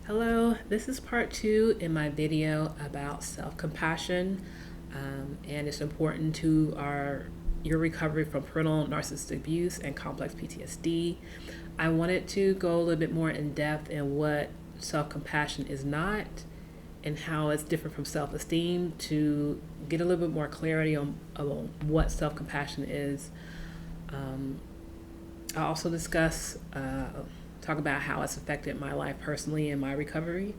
Hello, this is part 2 in my video about self-compassion, and it's important to your recovery from parental narcissistic abuse and complex PTSD. I wanted to go a little bit more in depth in what self-compassion is not and how it's different from self-esteem to get a little bit more clarity on what self-compassion is. I'll also talk about how it's affected my life personally and my recovery.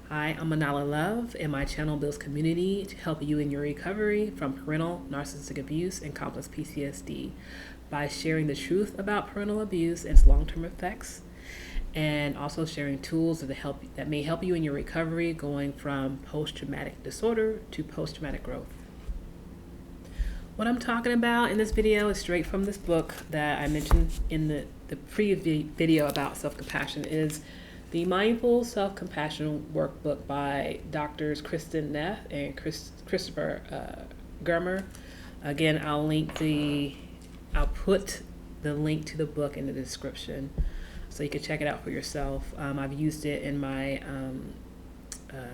Hi, I'm Manala Love, and my channel builds community to help you in your recovery from parental narcissistic abuse and complex PTSD by sharing the truth about parental abuse and its long-term effects, and also sharing tools that may help you in your recovery going from post-traumatic disorder to post-traumatic growth. What I'm talking about in this video is straight from this book that I mentioned in the previous video about self-compassion. Is the Mindful Self-Compassion Workbook by Drs. Kristen Neff and Christopher Germer. Again, I'll put the link to the book in the description so you can check it out for yourself. I've used it in my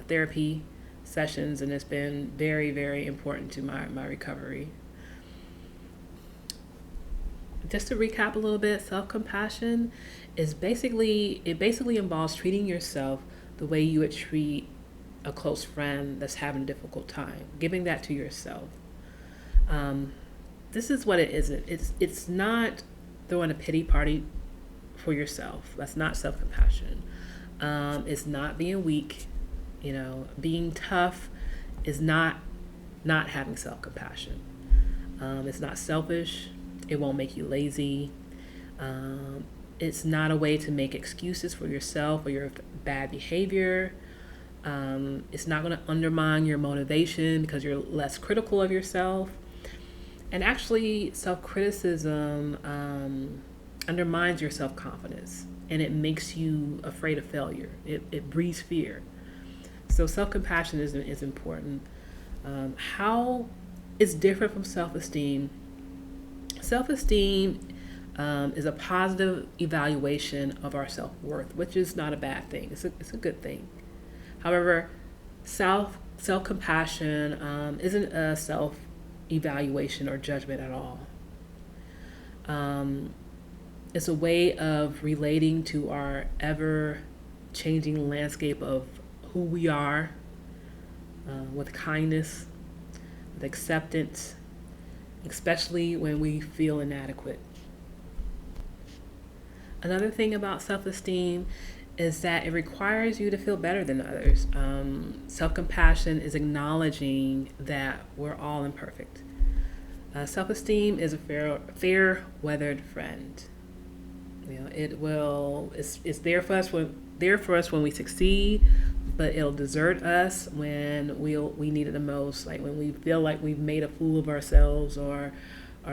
therapy sessions, and it's been very, very important to my recovery. Just to recap a little bit, self-compassion is basically involves treating yourself the way you would treat a close friend that's having a difficult time, giving that to yourself. This is what it isn't. It's not throwing a pity party for yourself. That's not self-compassion. It's not being weak. Being tough is not having self-compassion. It's not selfish. It won't make you lazy. It's not a way to make excuses for yourself or your bad behavior. It's not going to undermine your motivation because you're less critical of yourself. And actually, self-criticism undermines your self-confidence, and it makes you afraid of failure. It breeds fear. So self-compassion is important. How it's different from self-esteem. Self-esteem is a positive evaluation of our self-worth, which is not a bad thing. It's a good thing. However, self-compassion isn't a self-evaluation or judgment at all. It's a way of relating to our ever-changing landscape of who we are with kindness, with acceptance, especially when we feel inadequate. Another thing about self-esteem is that it requires you to feel better than others. Self-compassion is acknowledging that we're all imperfect. Self-esteem is a fair-weathered friend. It's there for us when we succeed, but it'll desert us when we need it the most, like when we feel like we've made a fool of ourselves or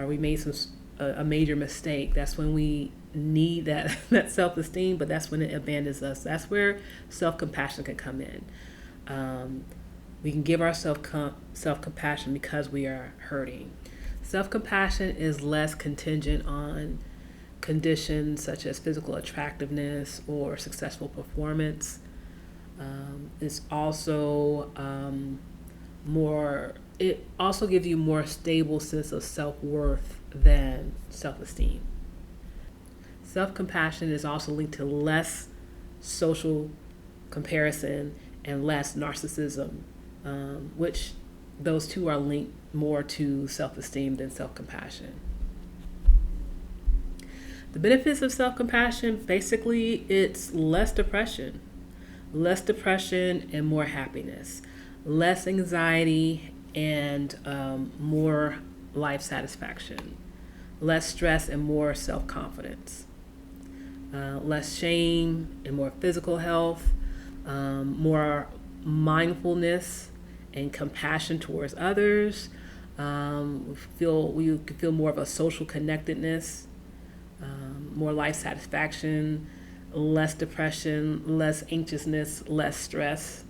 we made a major mistake. That's when we need that self-esteem, but that's when it abandons us. That's where self-compassion can come in. We can give ourselves self-compassion because we are hurting. Self-compassion is less contingent on conditions such as physical attractiveness or successful performance. It's also it also gives you more stable sense of self-worth than self-esteem. Self-compassion is also linked to less social comparison and less narcissism, which those two are linked more to self-esteem than self-compassion. The benefits of self-compassion, basically, it's less depression and more happiness, less anxiety and more life satisfaction, less stress and more self-confidence, less shame and more physical health, more mindfulness and compassion towards others. We can feel more of a social connectedness, more life satisfaction, less depression, less anxiousness, less stress.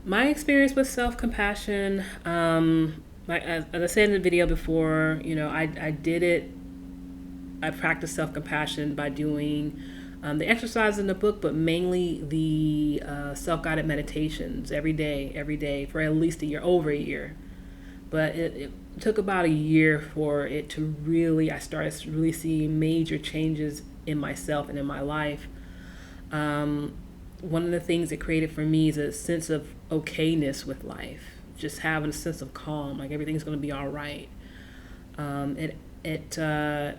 My experience with self-compassion, as I said in the video before, I practiced self-compassion by doing The exercise in the book, but mainly the self-guided meditations every day for at least a year, over a year. But it took about a year for it to really, I started to really see major changes in myself and in my life. One of the things it created for me is a sense of okayness with life, just having a sense of calm, like everything's going to be all right. It it uh,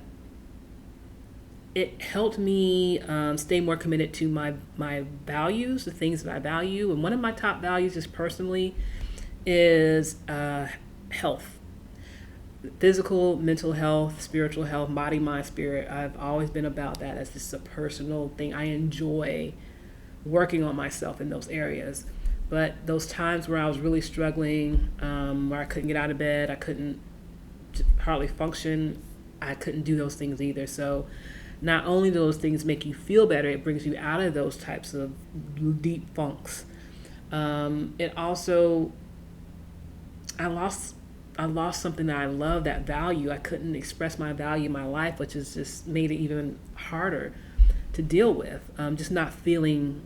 it helped me stay more committed to my values, the things that I value, and one of my top values, just personally, is health. Physical, mental health, spiritual health, body, mind, spirit. I've always been about that as just a personal thing. I enjoy working on myself in those areas. But those times where I was really struggling, where I couldn't get out of bed, I couldn't hardly function, I couldn't do those things either. So not only do those things make you feel better, it brings you out of those types of deep funks. It also, I lost something that I love, that value. I couldn't express my value in my life, which has just made it even harder to deal with. Just not feeling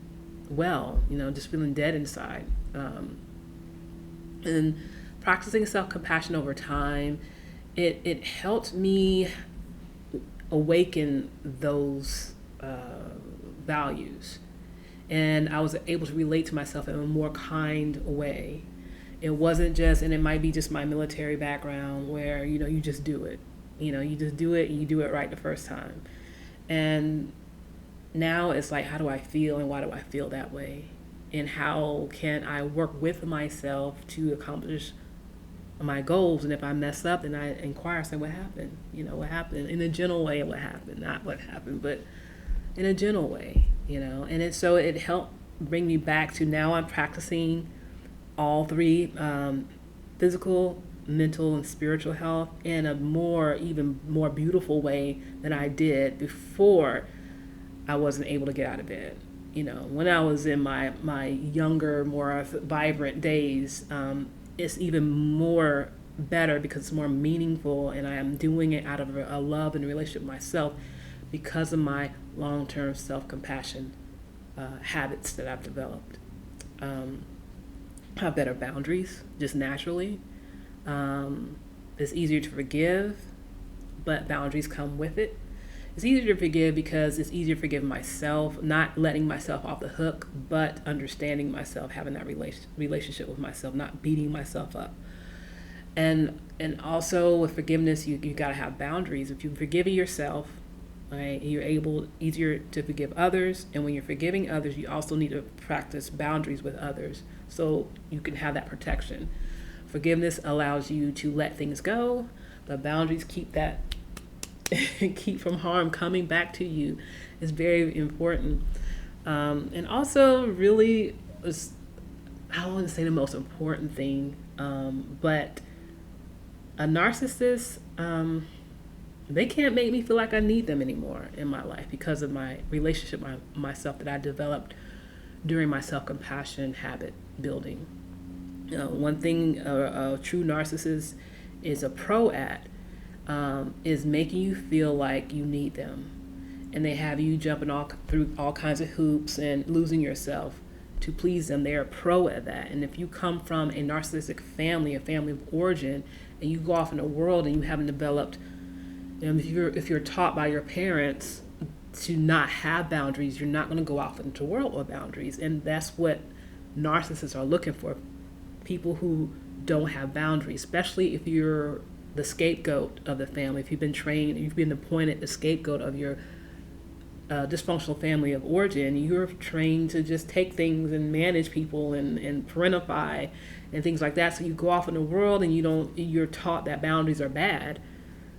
well, just feeling dead inside. And practicing self-compassion over time, it helped me awaken those values. And I was able to relate to myself in a more kind way. It wasn't just, and it might be just my military background where, you just do it. You just do it and you do it right the first time. And now it's like, how do I feel and why do I feel that way? And how can I work with myself to accomplish my goals? And if I mess up, then I inquire, say, what happened? What happened? In a gentle way, what happened? Not what happened, but in a gentle way, And so it helped bring me back to now I'm practicing all three, physical, mental, and spiritual health in a even more beautiful way than I did before I wasn't able to get out of bed. When I was in my younger, more vibrant days, it's even more better because it's more meaningful, and I am doing it out of a love and a relationship with myself because of my long-term self-compassion habits that I've developed. Have better boundaries just naturally. It's easier to forgive, but boundaries come with it. It's easier to forgive because it's easier to forgive myself, not letting myself off the hook, but understanding myself, having that relationship with myself, not beating myself up. And also with forgiveness, you got to have boundaries. If you forgive yourself, right, you're easier to forgive others. And when you're forgiving others, you also need to practice boundaries with others so you can have that protection. Forgiveness allows you to let things go, but boundaries keep from harm coming back to you. Is very important. And also really, I don't want to say the most important thing, but a narcissist, they can't make me feel like I need them anymore in my life because of my relationship with myself that I developed during my self-compassion habit building. One thing a true narcissist is a pro at is making you feel like you need them. And they have you jumping through all kinds of hoops and losing yourself to please them. They're a pro at that. And if you come from a narcissistic family, a family of origin, and you go off in the world and you haven't developed, if you're taught by your parents to not have boundaries, you're not going to go off into the world with boundaries. And that's what narcissists are looking for. People who don't have boundaries, especially if you're the scapegoat of the family. If you've been trained, you've been appointed the scapegoat of your dysfunctional family of origin, you're trained to just take things and manage people and parentify and things like that. So you go off in the world and you're taught that boundaries are bad,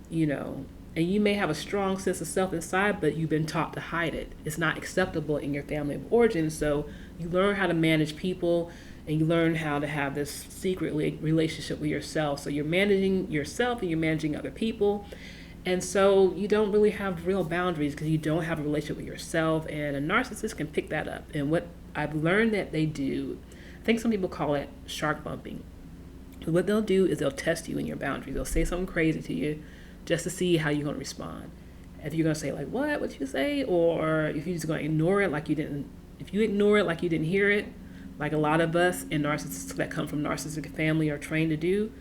and you may have a strong sense of self inside, but you've been taught to hide it. It's not acceptable in your family of origin. So you learn how to manage people and you learn how to have this secret relationship with yourself. So you're managing yourself and you're managing other people. And so you don't really have real boundaries because you don't have a relationship with yourself. And a narcissist can pick that up. And what I've learned that they do, I think some people call it shark bumping. What they'll do is they'll test you in your boundaries. They'll say something crazy to you just to see how you're going to respond. if you're gonna say like, what you say, or if you're just gonna ignore it like you didn't, if you ignore it like you didn't hear it, like a lot of us in narcissists that come from narcissistic family are trained to do,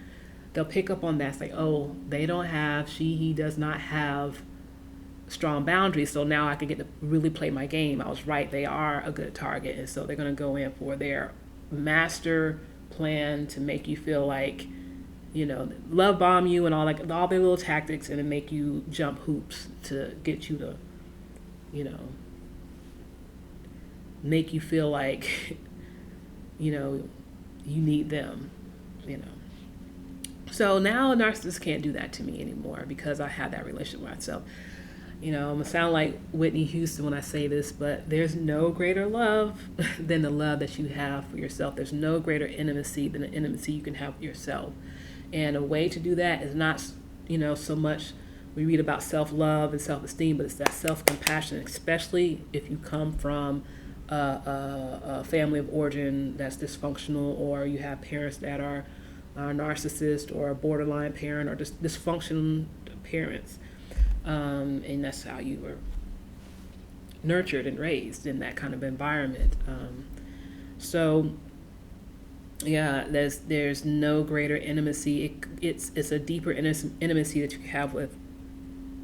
they'll pick up on that. It's like, oh, they don't have, he does not have strong boundaries, so now I can get to really play my game. I was right, they are a good target. And so they're going to go in for their master plan to make you feel like, love bomb you and all their little tactics, and to make you jump hoops to get you to, make you feel like, you need them, So now a narcissist can't do that to me anymore because I had that relationship with myself. I'm going to sound like Whitney Houston when I say this, but there's no greater love than the love that you have for yourself. There's no greater intimacy than the intimacy you can have with yourself. And a way to do that is not, so much we read about self-love and self-esteem, but it's that self-compassion, especially if you come from a family of origin that's dysfunctional, or you have parents that are narcissist, or a borderline parent, or just dysfunctional parents. And that's how you were nurtured and raised in that kind of environment. So yeah, there's no greater intimacy. It's a deeper intimacy that you can have with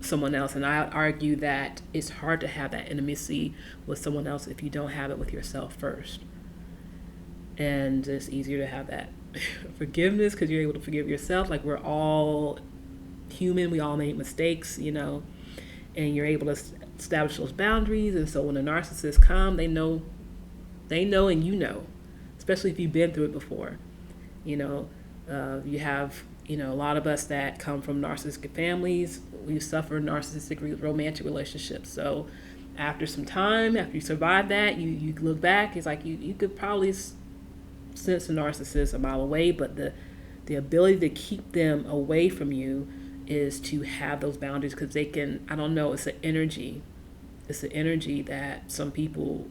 someone else. And I argue that it's hard to have that intimacy with someone else if you don't have it with yourself first. And it's easier to have that forgiveness because you're able to forgive yourself. Like, we're all human, we all make mistakes, and you're able to establish those boundaries. And so when a narcissist comes, they know and especially if you've been through it before. You have a lot of us that come from narcissistic families, we suffer narcissistic romantic relationships. So after some time, after you survive that, you look back, it's like you could probably sense a narcissist a mile away, but the ability to keep them away from you is to have those boundaries, because they can, I don't know, it's an energy that some people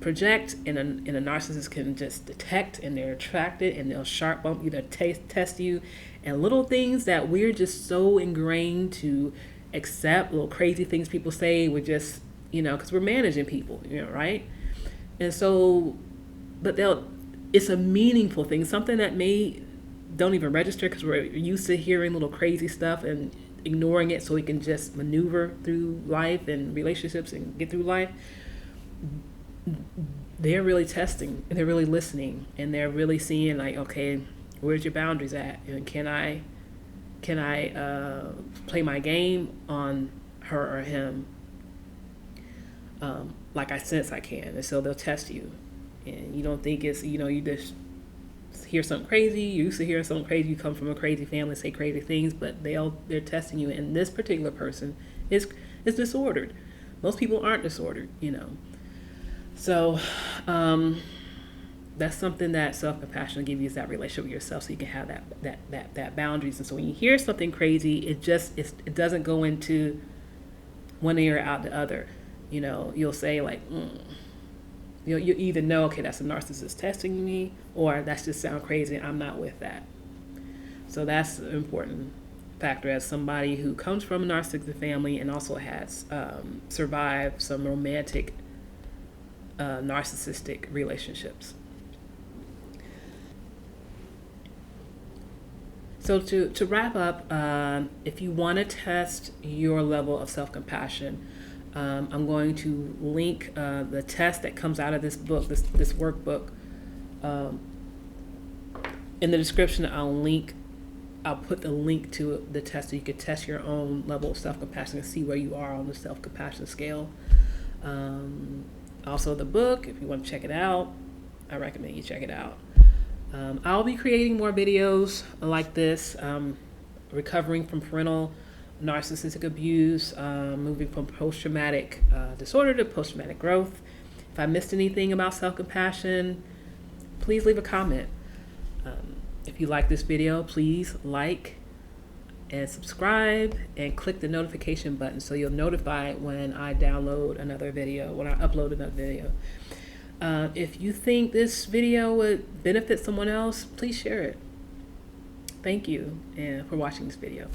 project, and a narcissist can just detect, and they're attracted, and they'll sharp bump you, they'll test you, and little things that we're just so ingrained to accept, little crazy things people say, we're just, because we're managing people, right? And so, but it's a meaningful thing, something that don't even register because we're used to hearing little crazy stuff and ignoring it so we can just maneuver through life and relationships and get through life. They're really testing, and they're really listening, and they're really seeing like, okay, where's your boundaries at? And can I play my game on her or him like I sense I can? And so they'll test you, and you don't think it's, you just hear something crazy, you used to hear something crazy, you come from a crazy family, say crazy things, but they're testing you, and this particular person is disordered. Most people aren't disordered, So that's something that self-compassion will give you, is that relationship with yourself, so you can have that boundaries. And so when you hear something crazy, it doesn't go into one ear out the other. You'll say like, you either know, okay, that's a narcissist testing me, or that's just sound crazy, I'm not with that. So that's an important factor as somebody who comes from a narcissistic family and also has survived some romantic narcissistic relationships. So to wrap up, if you want to test your level of self-compassion, I'm going to link the test that comes out of this book, this workbook. In the description, I'll put the link to the test so you can test your own level of self-compassion and see where you are on the self-compassion scale. Also the book, if you want to check it out, I recommend you check it out. I'll be creating more videos like this, recovering from parental narcissistic abuse, moving from post-traumatic disorder to post-traumatic growth. If I missed anything about self-compassion, please leave a comment. If you like this video, please like and subscribe and click the notification button so you'll notify when I download another video, when I upload another video. If you think this video would benefit someone else, please share it. Thank you for watching this video.